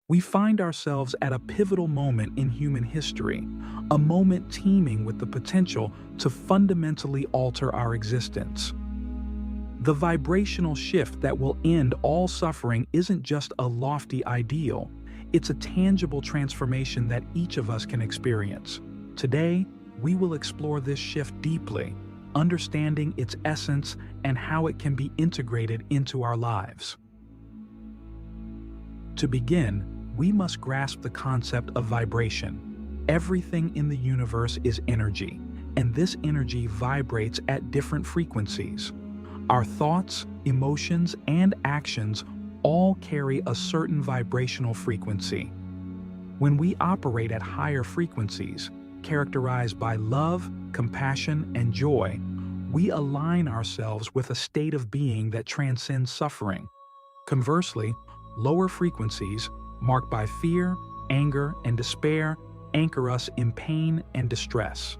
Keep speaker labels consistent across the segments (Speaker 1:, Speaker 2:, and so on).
Speaker 1: We find ourselves at a pivotal moment in human history, a moment teeming with the potential to fundamentally alter our existence. The vibrational shift that will end all suffering isn't just a lofty ideal, it's a tangible transformation that each of us can experience. Today, we will explore this shift deeply, understanding its essence and how it can be integrated into our lives. To begin, we must grasp the concept of vibration. Everything in the universe is energy, and this energy vibrates at different frequencies. Our thoughts, emotions, and actions all carry a certain vibrational frequency. When we operate at higher frequencies, characterized by love, compassion, and joy, we align ourselves with a state of being that transcends suffering. Conversely, lower frequencies, marked by fear, anger, and despair, anchor us in pain and distress.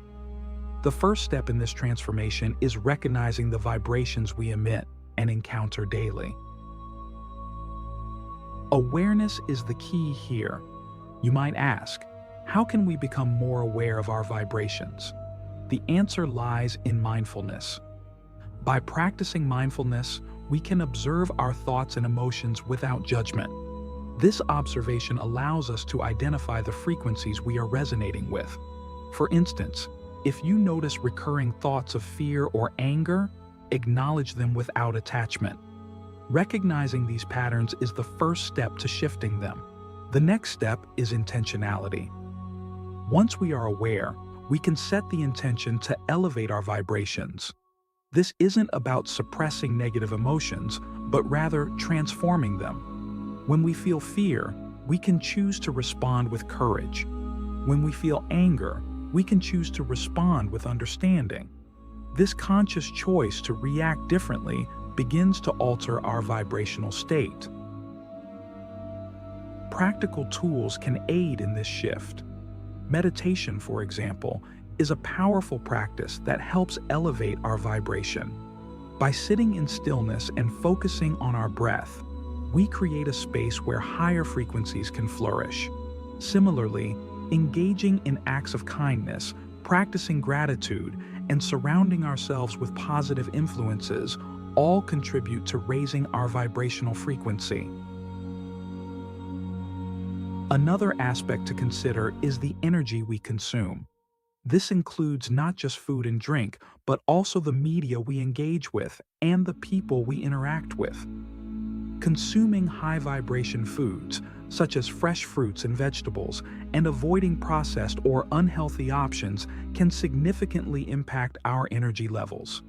Speaker 1: The first step in this transformation is recognizing the vibrations we emit and encounter daily. Awareness is the key here. You might ask, how can we become more aware of our vibrations? The answer lies in mindfulness. By practicing mindfulness, we can observe our thoughts and emotions without judgment. This observation allows us to identify the frequencies we are resonating with. For instance, if you notice recurring thoughts of fear or anger, acknowledge them without attachment. Recognizing these patterns is the first step to shifting them. The next step is intentionality. Once we are aware, we can set the intention to elevate our vibrations. This isn't about suppressing negative emotions, but rather transforming them. When we feel fear, we can choose to respond with courage. When we feel anger, we can choose to respond with understanding. This conscious choice to react differently begins to alter our vibrational state. Practical tools can aid in this shift. Meditation, for example, is a powerful practice that helps elevate our vibration. By sitting in stillness and focusing on our breath, we create a space where higher frequencies can flourish. Similarly, engaging in acts of kindness, practicing gratitude, and surrounding ourselves with positive influences all contribute to raising our vibrational frequency. Another aspect to consider is the energy we consume. This includes not just food and drink, but also the media we engage with and the people we interact with. Consuming high-vibration foods, such as fresh fruits and vegetables, and avoiding processed or unhealthy options can significantly impact our energy levels.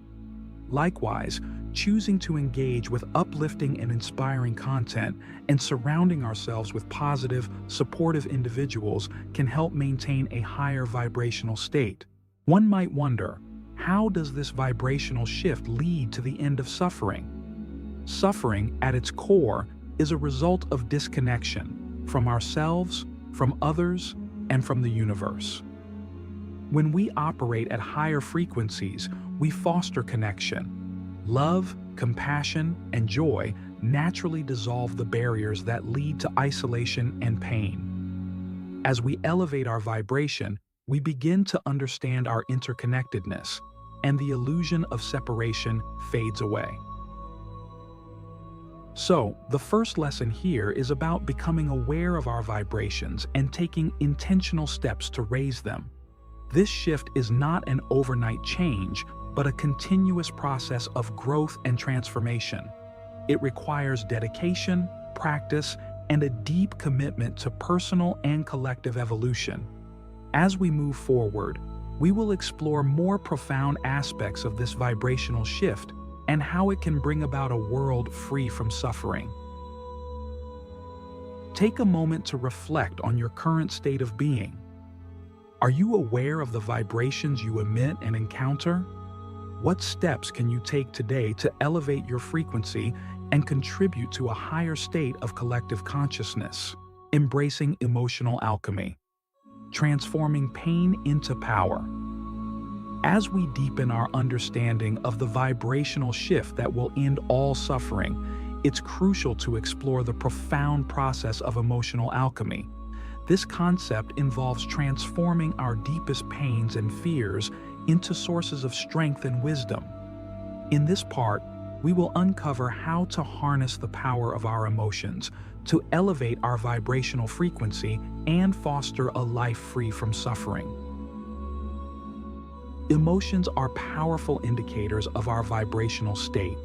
Speaker 1: Likewise, choosing to engage with uplifting and inspiring content and surrounding ourselves with positive, supportive individuals can help maintain a higher vibrational state. One might wonder, how does this vibrational shift lead to the end of suffering? Suffering, at its core, is a result of disconnection from ourselves, from others, and from the universe. When we operate at higher frequencies, we foster connection. Love, compassion, and joy naturally dissolve the barriers that lead to isolation and pain. As we elevate our vibration, we begin to understand our interconnectedness, and the illusion of separation fades away. So, the first lesson here is about becoming aware of our vibrations and taking intentional steps to raise them. This shift is not an overnight change, but a continuous process of growth and transformation. It requires dedication, practice, and a deep commitment to personal and collective evolution. As we move forward, we will explore more profound aspects of this vibrational shift and how it can bring about a world free from suffering. Take a moment to reflect on your current state of being. Are you aware of the vibrations you emit and encounter? What steps can you take today to elevate your frequency and contribute to a higher state of collective consciousness? Embracing emotional alchemy. Transforming pain into power. As we deepen our understanding of the vibrational shift that will end all suffering, it's crucial to explore the profound process of emotional alchemy. This concept involves transforming our deepest pains and fears into sources of strength and wisdom. In this part, we will uncover how to harness the power of our emotions to elevate our vibrational frequency and foster a life free from suffering. Emotions are powerful indicators of our vibrational state.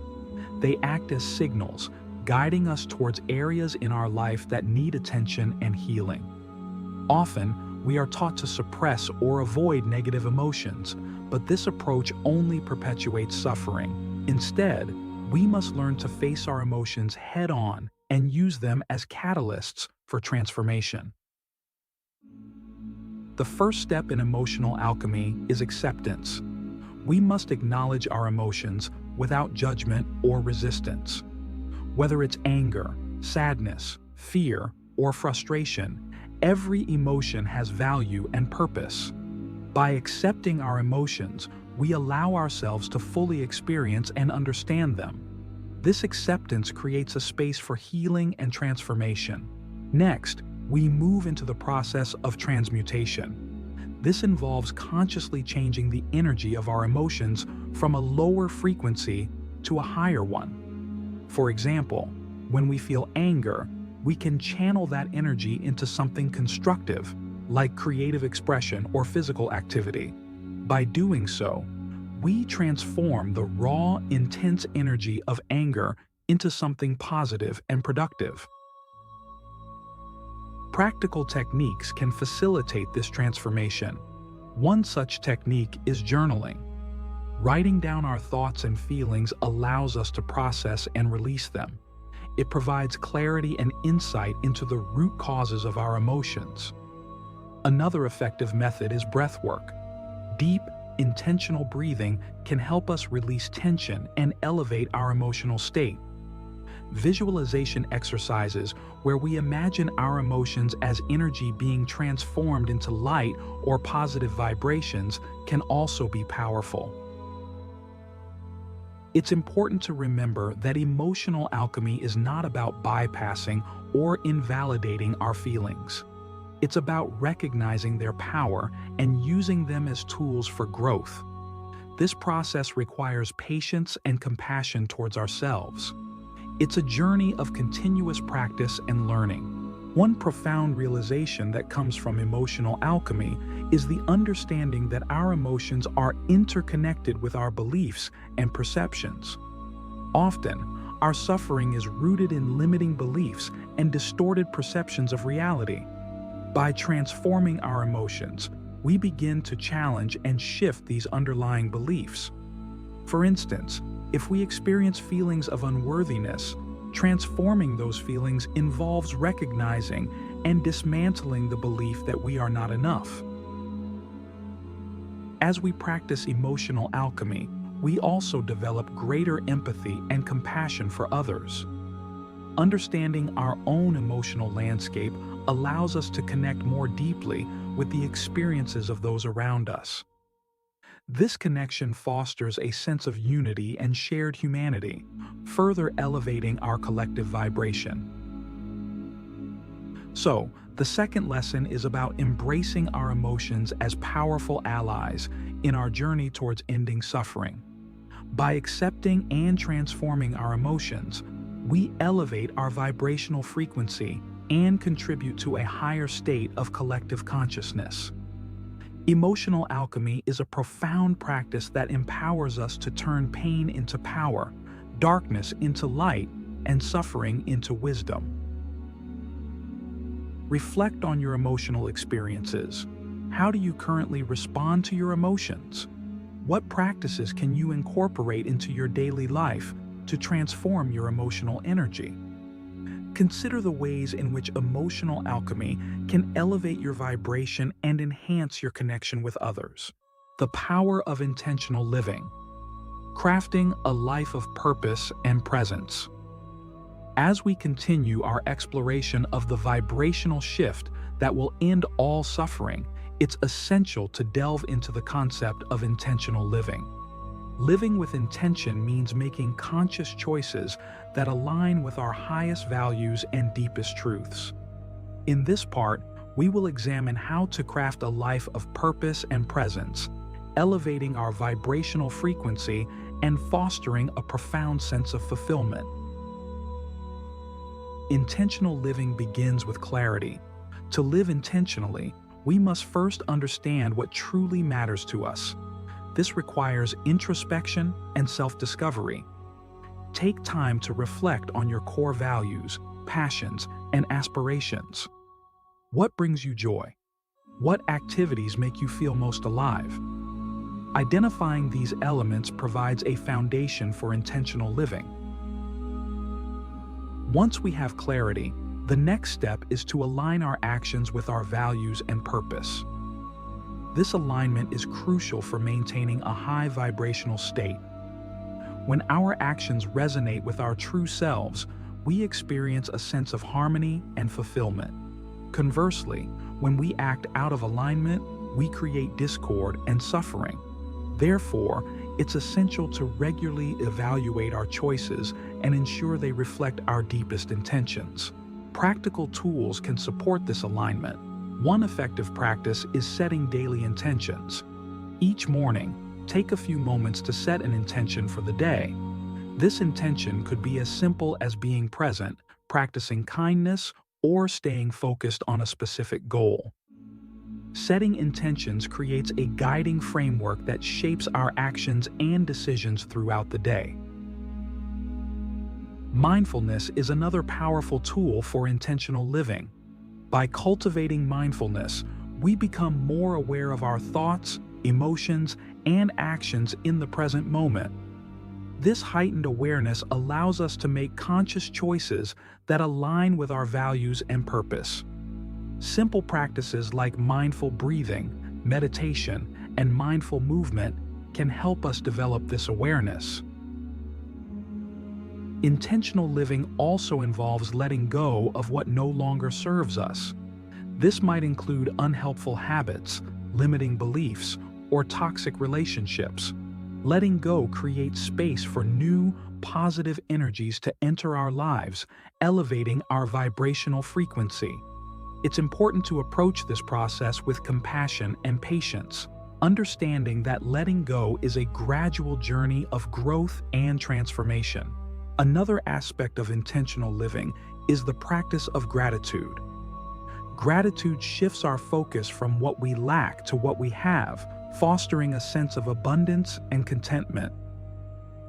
Speaker 1: They act as signals, guiding us towards areas in our life that need attention and healing. Often, we are taught to suppress or avoid negative emotions, but this approach only perpetuates suffering. Instead, we must learn to face our emotions head-on and use them as catalysts for transformation. The first step in emotional alchemy is acceptance. We must acknowledge our emotions without judgment or resistance. Whether it's anger, sadness, fear, or frustration, every emotion has value and purpose. By accepting our emotions, we allow ourselves to fully experience and understand them. This acceptance creates a space for healing and transformation. Next, we move into the process of transmutation. This involves consciously changing the energy of our emotions from a lower frequency to a higher one. For example, when we feel anger, we can channel that energy into something constructive, like creative expression or physical activity. By doing so, we transform the raw, intense energy of anger into something positive and productive. Practical techniques can facilitate this transformation. One such technique is journaling. Writing down our thoughts and feelings allows us to process and release them. It provides clarity and insight into the root causes of our emotions. Another effective method is breath work. Deep, intentional breathing can help us release tension and elevate our emotional state. Visualization exercises where we imagine our emotions as energy being transformed into light or positive vibrations can also be powerful. It's important to remember that emotional alchemy is not about bypassing or invalidating our feelings. It's about recognizing their power and using them as tools for growth. This process requires patience and compassion towards ourselves. It's a journey of continuous practice and learning. One profound realization that comes from emotional alchemy is the understanding that our emotions are interconnected with our beliefs and perceptions. Often, our suffering is rooted in limiting beliefs and distorted perceptions of reality. By transforming our emotions, we begin to challenge and shift these underlying beliefs. For instance, if we experience feelings of unworthiness, transforming those feelings involves recognizing and dismantling the belief that we are not enough. As we practice emotional alchemy, we also develop greater empathy and compassion for others. Understanding our own emotional landscape allows us to connect more deeply with the experiences of those around us. This connection fosters a sense of unity and shared humanity, further elevating our collective vibration. So, the second lesson is about embracing our emotions as powerful allies in our journey towards ending suffering. By accepting and transforming our emotions, we elevate our vibrational frequency and contribute to a higher state of collective consciousness. Emotional alchemy is a profound practice that empowers us to turn pain into power, darkness into light, and suffering into wisdom. Reflect on your emotional experiences. How do you currently respond to your emotions? What practices can you incorporate into your daily life to transform your emotional energy? Consider the ways in which emotional alchemy can elevate your vibration and enhance your connection with others. The power of intentional living. Crafting a life of purpose and presence. As we continue our exploration of the vibrational shift that will end all suffering, it's essential to delve into the concept of intentional living. Living with intention means making conscious choices that align with our highest values and deepest truths. In this part, we will examine how to craft a life of purpose and presence, elevating our vibrational frequency and fostering a profound sense of fulfillment. Intentional living begins with clarity. To live intentionally, we must first understand what truly matters to us. This requires introspection and self-discovery. Take time to reflect on your core values, passions, and aspirations. What brings you joy? What activities make you feel most alive? Identifying these elements provides a foundation for intentional living. Once we have clarity, the next step is to align our actions with our values and purpose. This alignment is crucial for maintaining a high vibrational state. When our actions resonate with our true selves, we experience a sense of harmony and fulfillment. Conversely, when we act out of alignment, we create discord and suffering. Therefore, it's essential to regularly evaluate our choices and ensure they reflect our deepest intentions. Practical tools can support this alignment. One effective practice is setting daily intentions. Each morning, take a few moments to set an intention for the day. This intention could be as simple as being present, practicing kindness, or staying focused on a specific goal. Setting intentions creates a guiding framework that shapes our actions and decisions throughout the day. Mindfulness is another powerful tool for intentional living. By cultivating mindfulness, we become more aware of our thoughts, emotions, and actions in the present moment. This heightened awareness allows us to make conscious choices that align with our values and purpose. Simple practices like mindful breathing, meditation, and mindful movement can help us develop this awareness. Intentional living also involves letting go of what no longer serves us. This might include unhelpful habits, limiting beliefs, or toxic relationships. Letting go creates space for new, positive energies to enter our lives, elevating our vibrational frequency. It's important to approach this process with compassion and patience, understanding that letting go is a gradual journey of growth and transformation. Another aspect of intentional living is the practice of gratitude. Gratitude shifts our focus from what we lack to what we have, fostering a sense of abundance and contentment.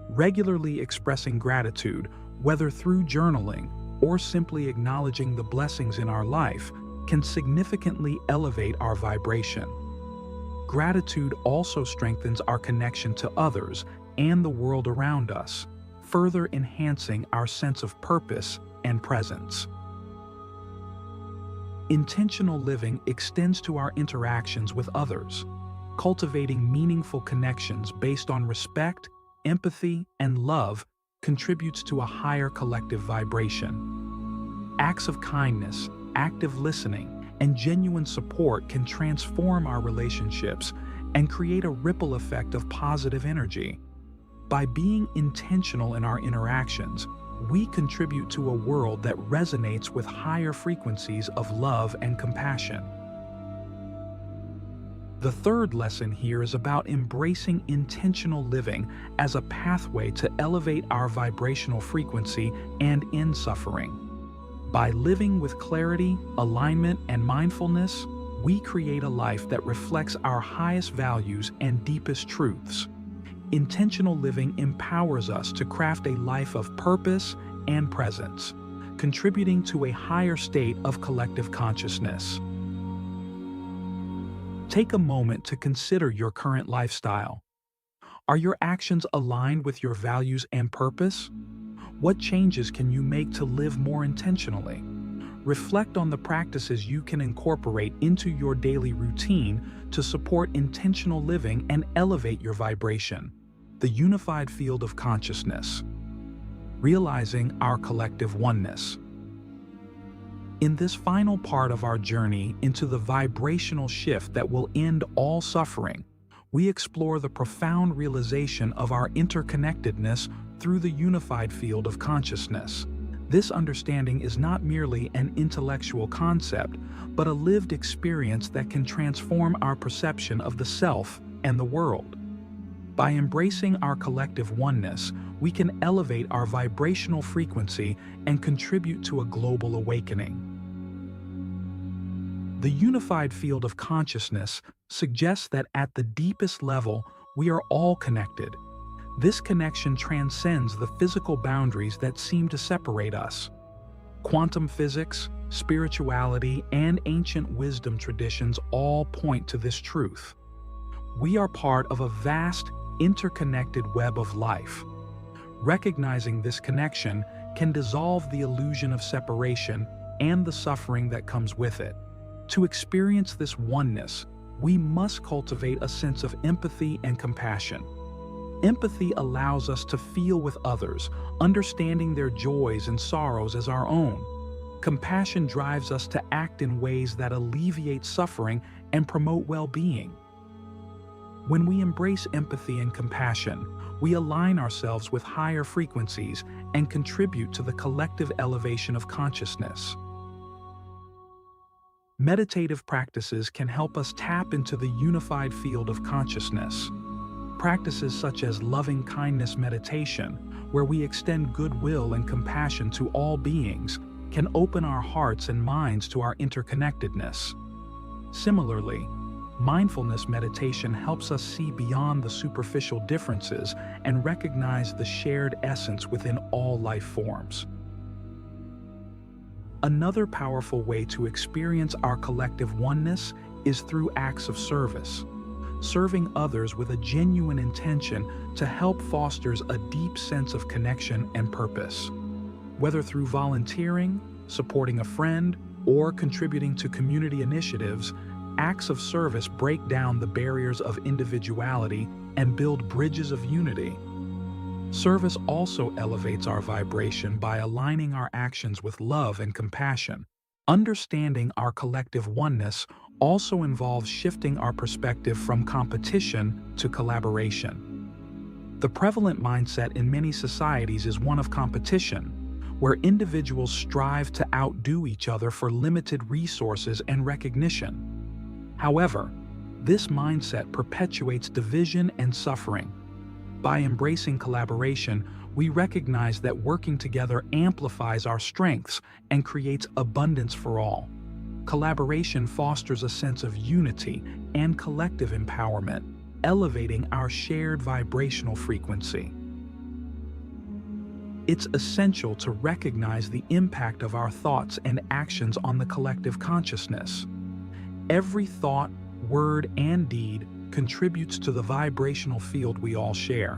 Speaker 1: Regularly expressing gratitude, whether through journaling or simply acknowledging the blessings in our life, can significantly elevate our vibration. Gratitude also strengthens our connection to others and the world around us, further enhancing our sense of purpose and presence. Intentional living extends to our interactions with others. Cultivating meaningful connections based on respect, empathy, and love contributes to a higher collective vibration. Acts of kindness, active listening, and genuine support can transform our relationships and create a ripple effect of positive energy. By being intentional in our interactions, we contribute to a world that resonates with higher frequencies of love and compassion. The third lesson here is about embracing intentional living as a pathway to elevate our vibrational frequency and end suffering. By living with clarity, alignment, and mindfulness, we create a life that reflects our highest values and deepest truths. Intentional living empowers us to craft a life of purpose and presence, contributing to a higher state of collective consciousness. Take a moment to consider your current lifestyle. Are your actions aligned with your values and purpose? What changes can you make to live more intentionally? Reflect on the practices you can incorporate into your daily routine to support intentional living and elevate your vibration. The unified field of consciousness. Realizing our collective oneness. In this final part of our journey into the vibrational shift that will end all suffering, we explore the profound realization of our interconnectedness through the unified field of consciousness. This understanding is not merely an intellectual concept, but a lived experience that can transform our perception of the self and the world. By embracing our collective oneness, we can elevate our vibrational frequency and contribute to a global awakening. The unified field of consciousness suggests that at the deepest level, we are all connected. This connection transcends the physical boundaries that seem to separate us. Quantum physics, spirituality, and ancient wisdom traditions all point to this truth. We are part of a vast, interconnected web of life. Recognizing this connection can dissolve the illusion of separation and the suffering that comes with it. To experience this oneness, we must cultivate a sense of empathy and compassion. Empathy allows us to feel with others, understanding their joys and sorrows as our own. Compassion drives us to act in ways that alleviate suffering and promote well-being. When we embrace empathy and compassion, we align ourselves with higher frequencies and contribute to the collective elevation of consciousness. Meditative practices can help us tap into the unified field of consciousness. Practices such as loving kindness meditation, where we extend goodwill and compassion to all beings, can open our hearts and minds to our interconnectedness. Similarly, mindfulness meditation helps us see beyond the superficial differences and recognize the shared essence within all life forms. Another powerful way to experience our collective oneness is through acts of service. Serving others with a genuine intention to help fosters a deep sense of connection and purpose. Whether through volunteering, supporting a friend, or contributing to community initiatives, acts of service break down the barriers of individuality and build bridges of unity. Service also elevates our vibration by aligning our actions with love and compassion. Understanding our collective oneness also involves shifting our perspective from competition to collaboration. The prevalent mindset in many societies is one of competition, where individuals strive to outdo each other for limited resources and recognition. However, this mindset perpetuates division and suffering. By embracing collaboration, we recognize that working together amplifies our strengths and creates abundance for all. Collaboration fosters a sense of unity and collective empowerment, elevating our shared vibrational frequency. It's essential to recognize the impact of our thoughts and actions on the collective consciousness. Every thought, word, and deed contributes to the vibrational field we all share.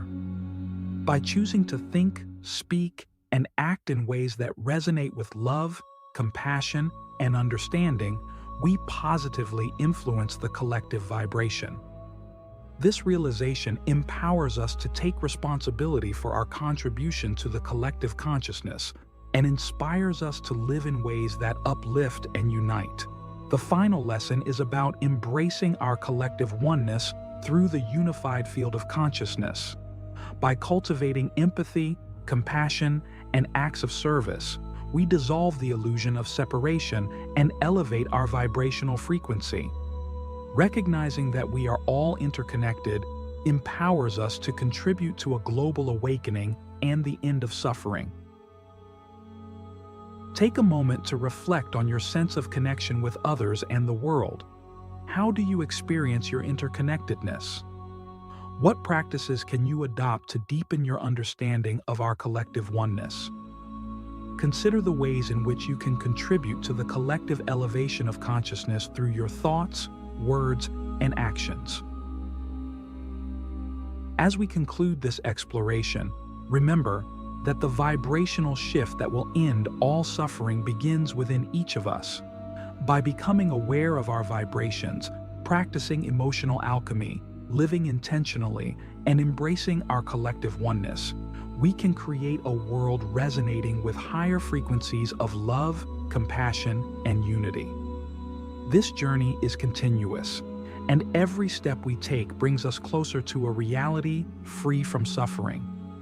Speaker 1: By choosing to think, speak, and act in ways that resonate with love, compassion, and understanding, we positively influence the collective vibration. This realization empowers us to take responsibility for our contribution to the collective consciousness and inspires us to live in ways that uplift and unite. The final lesson is about embracing our collective oneness through the unified field of consciousness. By cultivating empathy, compassion, and acts of service, we dissolve the illusion of separation and elevate our vibrational frequency. Recognizing that we are all interconnected empowers us to contribute to a global awakening and the end of suffering. Take a moment to reflect on your sense of connection with others and the world. How do you experience your interconnectedness? What practices can you adopt to deepen your understanding of our collective oneness? Consider the ways in which you can contribute to the collective elevation of consciousness through your thoughts, words, and actions. As we conclude this exploration, remember that the vibrational shift that will end all suffering begins within each of us. By becoming aware of our vibrations, practicing emotional alchemy, living intentionally, and embracing our collective oneness, we can create a world resonating with higher frequencies of love, compassion, and unity. This journey is continuous, And every step we take brings us closer to a reality free from suffering.